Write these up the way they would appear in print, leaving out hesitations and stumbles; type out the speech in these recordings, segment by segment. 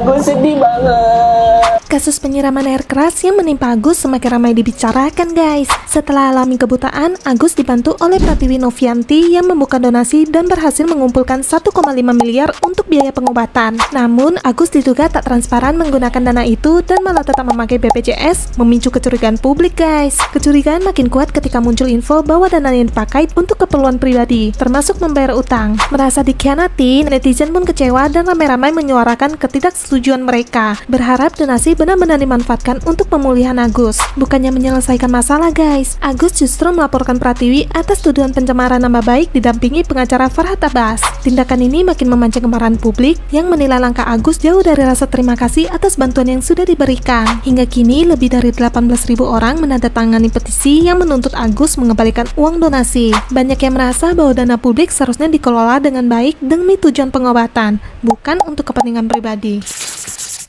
Gue sedih banget. Kasus penyiraman air keras yang menimpa Agus semakin ramai dibicarakan guys. Setelah alami kebutaan, Agus dibantu oleh Pratiwi Novianti yang membuka donasi dan berhasil mengumpulkan 1,5 miliar untuk biaya pengobatan. Namun, Agus diduga tak transparan menggunakan dana itu dan malah tetap memakai BPJS, memicu kecurigaan publik guys. Kecurigaan makin kuat ketika muncul info bahwa dana yang dipakai untuk keperluan pribadi, termasuk membayar utang. Merasa dikhianati, netizen pun kecewa dan ramai-ramai menyuarakan ketidaksetujuan mereka, berharap donasi benar-benar dimanfaatkan untuk pemulihan Agus, bukannya menyelesaikan masalah guys. Agus justru melaporkan Pratiwi atas tuduhan pencemaran nama baik didampingi pengacara Farhad Abbas. Tindakan ini makin memancing kemarahan publik yang menilai langkah Agus jauh dari rasa terima kasih atas bantuan yang sudah diberikan. Hingga kini lebih dari 18.000 orang menandatangani petisi yang menuntut Agus mengembalikan uang donasi. Banyak yang merasa bahwa dana publik seharusnya dikelola dengan baik demi tujuan pengobatan, bukan untuk kepentingan pribadi.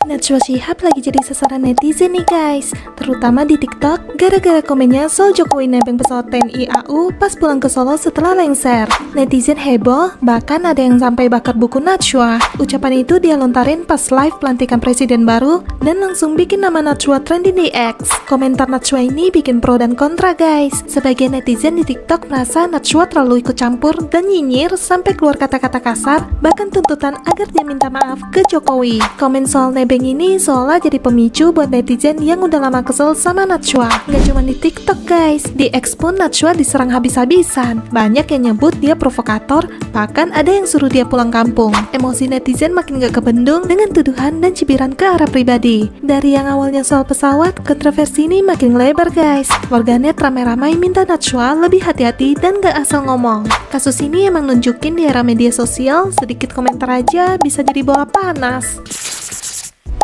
Najwa Shihab lagi jadi sasaran netizen nih guys, terutama di TikTok gara-gara komennya soal Jokowi nebeng pesawat TNI AU pas pulang ke Solo setelah lengser. Netizen heboh, bahkan ada yang sampai bakar buku Najwa. Ucapan itu dia lontarin pas live pelantikan presiden baru dan langsung bikin nama Najwa trending di X. Komentar Najwa ini bikin pro dan kontra guys. Sebagian netizen di TikTok merasa Najwa terlalu ikut campur dan nyinyir sampai keluar kata-kata kasar, bahkan tuntutan agar dia minta maaf ke Jokowi. Komen soal nebeng ini seolah jadi pemicu buat netizen yang udah lama kesel sama Najwa. Gak cuma di TikTok guys, di X pun Najwa diserang habis-habisan. Banyak yang nyebut dia provokator, bahkan ada yang suruh dia pulang kampung. Emosi netizen makin gak kebendung dengan tuduhan dan cibiran ke arah pribadi. Dari yang awalnya soal pesawat, kontroversi ini makin lebar guys. Warganet ramai-ramai minta Najwa lebih hati-hati dan gak asal ngomong. Kasus ini emang nunjukin di era media sosial, sedikit komentar aja bisa jadi bola panas.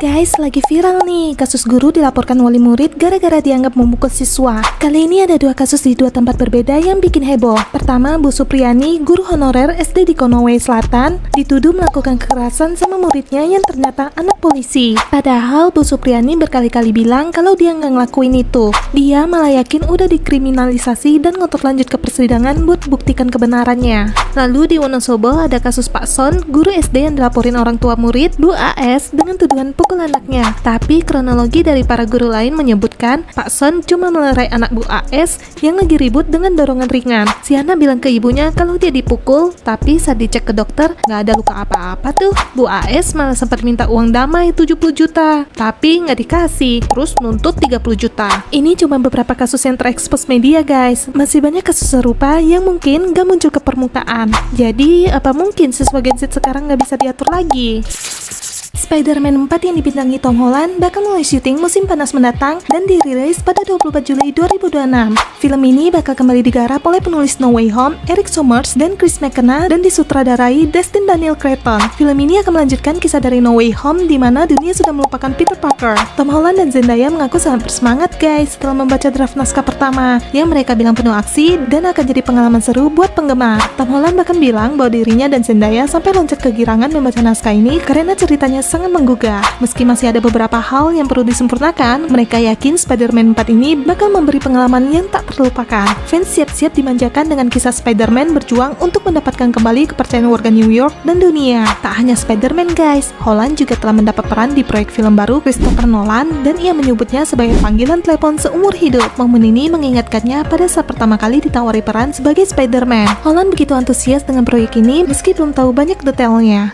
Guys, lagi viral nih, kasus guru dilaporkan wali murid gara-gara dianggap memukul siswa. Kali ini ada dua kasus di dua tempat berbeda yang bikin heboh. Pertama, Bu Supriyani, guru honorer SD di Konawe Selatan, dituduh melakukan kekerasan sama muridnya yang ternyata anak polisi. Padahal Bu Supriyani berkali-kali bilang kalau dia nggak ngelakuin itu. Dia malah yakin udah dikriminalisasi dan ngotot lanjut ke persidangan buat buktikan kebenarannya. Lalu di Wonosobo ada kasus Pak Son, guru SD yang dilaporin orang tua murid, Bu AS, dengan tuduhan pukul anaknya. Tapi kronologi dari para guru lain menyebutkan Pak Son cuma melerai anak Bu AS yang lagi ribut dengan dorongan ringan. Si Ana bilang ke ibunya kalau dia dipukul, tapi saat dicek ke dokter nggak ada luka apa-apa tuh. Bu AS malah sempat minta uang damai 70 juta, tapi nggak dikasih, terus nuntut 30 juta. Ini cuma beberapa kasus yang terekspos media guys. Masih banyak kasus serupa yang mungkin nggak muncul ke permukaan. Jadi apa mungkin siswa Gen Z sekarang nggak bisa diatur lagi? Spider-Man 4 yang dibintangi Tom Holland bakal mulai syuting musim panas mendatang dan dirilis pada 24 Juli 2026. Film ini bakal kembali digarap oleh penulis No Way Home, Eric Sommers, dan Chris McKenna dan disutradarai Destin Daniel Cretton. Film ini akan melanjutkan kisah dari No Way Home di mana dunia sudah melupakan Peter Parker. Tom Holland dan Zendaya mengaku sangat bersemangat guys setelah membaca draft naskah pertama yang mereka bilang penuh aksi dan akan jadi pengalaman seru buat penggemar. Tom Holland bahkan bilang bahwa dirinya dan Zendaya sampai loncat kegirangan membaca naskah ini karena ceritanya sangat menggugah. Meski masih ada beberapa hal yang perlu disempurnakan, mereka yakin Spider-Man 4 ini bakal memberi pengalaman yang tak terlupakan. Fans siap-siap dimanjakan dengan kisah Spider-Man berjuang untuk mendapatkan kembali kepercayaan warga New York dan dunia. Tak hanya Spider-Man guys, Holland juga telah mendapat peran di proyek film baru Christopher Nolan dan ia menyebutnya sebagai panggilan telepon seumur hidup. Momen ini mengingatkannya pada saat pertama kali ditawari peran sebagai Spider-Man. Holland begitu antusias dengan proyek ini meski belum tahu banyak detailnya.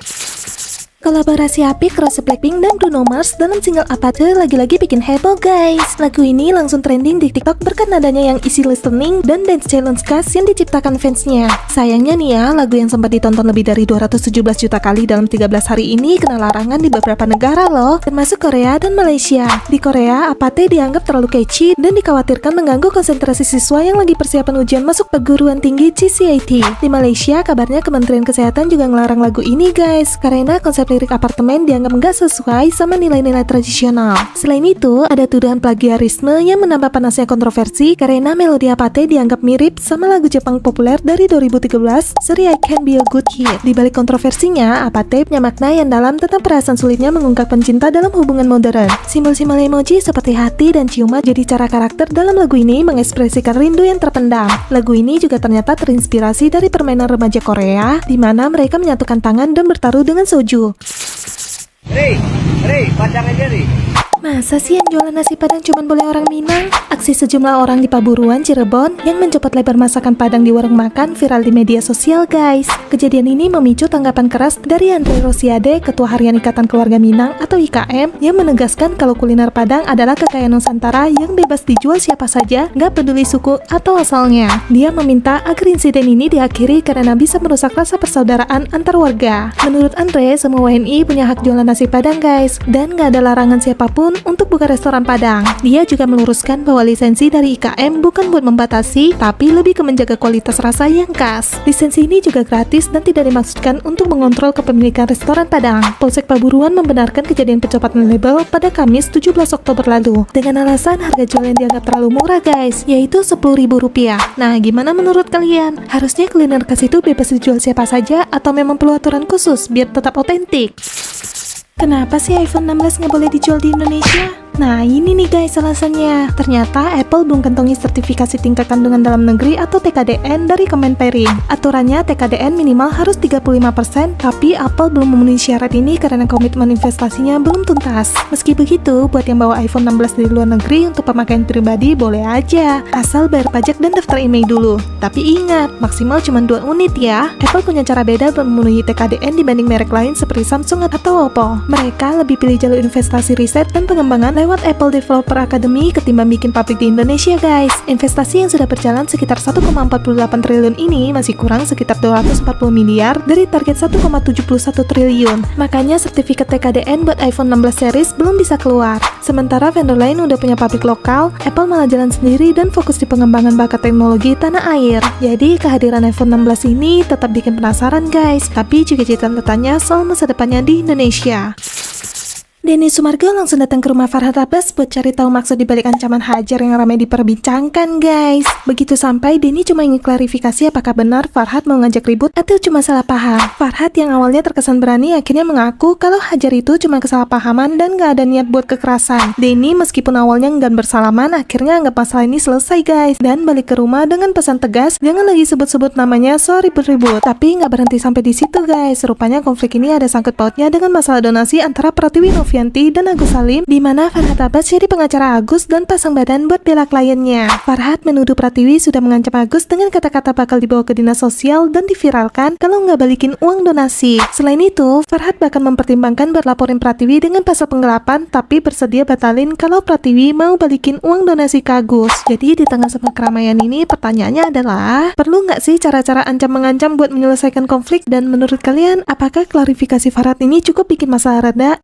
Kolaborasi apik Rose Blackpink dan Bruno Mars dalam single Apathy lagi-lagi bikin heboh guys. Lagu ini langsung trending di TikTok berkat nadanya yang easy listening dan dance challenge khas yang diciptakan fansnya. Sayangnya nih ya, lagu yang sempat ditonton lebih dari 217 juta kali dalam 13 hari ini kena larangan di beberapa negara loh, termasuk Korea dan Malaysia. Di Korea, Apathy dianggap terlalu catchy dan dikhawatirkan mengganggu konsentrasi siswa yang lagi persiapan ujian masuk perguruan tinggi GCAT. Di Malaysia, kabarnya Kementerian Kesehatan juga ngelarang lagu ini guys, karena konsep lirik apartemen dianggap nggak sesuai sama nilai-nilai tradisional. Selain itu, ada tuduhan plagiarisme yang menambah panasnya kontroversi karena melodi Apathy dianggap mirip sama lagu Jepang populer dari 2013, seri I Can Be a Good Hit. Di balik kontroversinya, Apathy punya makna yang dalam tentang perasaan sulitnya mengungkapkan cinta dalam hubungan modern. Simbol-simbol emoji seperti hati dan ciuman jadi cara karakter dalam lagu ini mengekspresikan rindu yang terpendam. Lagu ini juga ternyata terinspirasi dari permainan remaja Korea, di mana mereka menyatukan tangan dan bertaruh dengan soju. Ri, padang aja Ri. Masa sih yang jualan nasi padang cuma boleh orang Minang? Aksi sejumlah orang di Paburuan, Cirebon yang mencopot lebar masakan padang di warung makan viral di media sosial, guys. Kejadian ini memicu tanggapan keras dari Andre Rosiade, Ketua Harian Ikatan Keluarga Minang atau IKM, yang menegaskan kalau kuliner Padang adalah kekayaan Nusantara yang bebas dijual siapa saja, nggak peduli suku atau asalnya. Dia meminta agar insiden ini diakhiri karena bisa merusak rasa persaudaraan antar warga. Menurut Andre, semua WNI punya hak jualan nasi Padang, guys, dan nggak ada larangan siapapun untuk buka restoran Padang. Dia juga meluruskan bahwa lisensi dari IKM bukan buat membatasi, tapi lebih ke menjaga kualitas rasa yang khas. Lisensi ini juga gratis dan tidak dimaksudkan untuk mengontrol kepemilikan restoran Padang. Polsek Paburuan membenarkan kejadian pencopotan label pada Kamis 17 Oktober lalu dengan alasan harga jual yang dianggap terlalu murah, guys, yaitu Rp10.000. Nah, gimana menurut kalian? Harusnya kuliner khas itu bebas dijual siapa saja atau memang perlu aturan khusus biar tetap otentik? Kenapa sih iPhone 16 nggak boleh dijual di Indonesia? Nah, ini nih guys alasannya. Ternyata Apple belum kantongi sertifikasi tingkat kandungan dalam negeri atau TKDN dari Kemenperin. Aturannya TKDN minimal harus 35%, tapi Apple belum memenuhi syarat ini karena komitmen investasinya belum tuntas. Meski begitu, buat yang bawa iPhone 16 dari luar negeri untuk pemakaian pribadi boleh aja, asal bayar pajak dan daftar IMEI dulu. Tapi ingat, maksimal cuma 2 unit ya. Apple punya cara beda untuk memenuhi TKDN dibanding merek lain seperti Samsung atau Oppo. Mereka lebih pilih jalur investasi riset dan pengembangan lewat Apple Developer Academy ketimbang bikin pabrik di Indonesia, guys. Investasi yang sudah berjalan sekitar 1,48 triliun ini masih kurang sekitar 240 miliar dari target 1,71 triliun. Makanya sertifikat TKDN buat iPhone 16 series belum bisa keluar. Sementara vendor lain udah punya pabrik lokal, Apple malah jalan sendiri dan fokus di pengembangan bakat teknologi tanah air. Jadi kehadiran iPhone 16 ini tetap bikin penasaran, guys, tapi juga jadi tanda tanya soal masa depannya di Indonesia. Denny Sumargo langsung datang ke rumah Farhad Abbas buat cari tahu maksud dibalik ancaman hajar yang ramai diperbincangkan, guys. Begitu sampai, Denny cuma ingin klarifikasi apakah benar Farhad mau ngajak ribut atau cuma salah paham. Farhad yang awalnya terkesan berani akhirnya mengaku kalau hajar itu cuma kesalahpahaman dan gak ada niat buat kekerasan. Denny meskipun awalnya enggan bersalaman, akhirnya anggap masalah ini selesai, guys, dan balik ke rumah dengan pesan tegas jangan lagi sebut-sebut namanya so ribut-ribut. Tapi gak berhenti sampai di situ, guys. Rupanya konflik ini ada sangkut pautnya dengan masalah donasi antara Pratiwi Novianti dan Agus Salim, di mana Farhad Abbas jadi pengacara Agus dan pasang badan buat bela kliennya. Farhad menuduh Pratiwi sudah mengancam Agus dengan kata-kata bakal dibawa ke dinas sosial dan diviralkan kalau nggak balikin uang donasi. Selain itu, Farhad bahkan mempertimbangkan buat laporin Pratiwi dengan pasal penggelapan, tapi bersedia batalin kalau Pratiwi mau balikin uang donasi ke Agus. Jadi di tengah semua keramaian ini, pertanyaannya adalah, perlu nggak sih cara-cara ancam-mengancam buat menyelesaikan konflik? Dan menurut kalian, apakah klarifikasi Farhad ini cukup bikin masalah reda?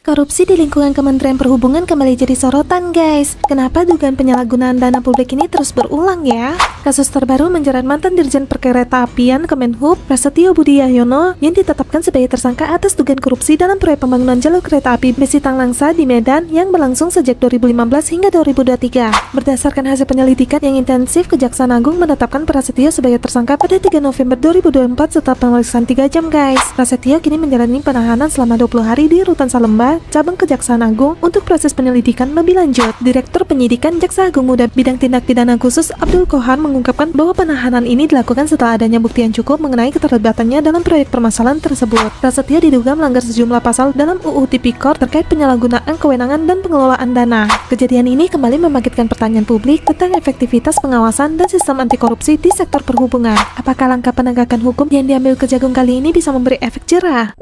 Korupsi di lingkungan Kementerian Perhubungan kembali jadi sorotan, guys. Kenapa dugaan penyalahgunaan dana publik ini terus berulang ya? Kasus terbaru menjerat mantan Dirjen Perkeretaapian Kemenhub, Prasetyo Budi Cahyono, yang ditetapkan sebagai tersangka atas dugaan korupsi dalam proyek pembangunan jalur kereta api Besi Tanglangsa di Medan yang berlangsung sejak 2015 hingga 2023. Berdasarkan hasil penyelidikan yang intensif, Kejaksaan Agung menetapkan Prasetyo sebagai tersangka pada 3 November 2024 setelah pemeriksaan 3 jam, guys. Prasetyo kini menjalani penahanan selama 20 hari di Rutan Salemba, Cabang Kejaksaan Agung untuk proses penyelidikan lebih lanjut. Direktur Penyidikan Jaksa Agung Muda Bidang Tindak Pidana Khusus Abdul Kohar mengungkapkan bahwa penahanan ini dilakukan setelah adanya bukti yang cukup mengenai keterlibatannya dalam proyek permasalahan tersebut. Prasetyo diduga melanggar sejumlah pasal dalam UU Tipikor terkait penyalahgunaan kewenangan dan pengelolaan dana. Kejadian ini kembali membangkitkan pertanyaan publik tentang efektivitas pengawasan dan sistem anti korupsi di sektor perhubungan. Apakah langkah penegakan hukum yang diambil Kejagung kali ini bisa memberi efek jerah?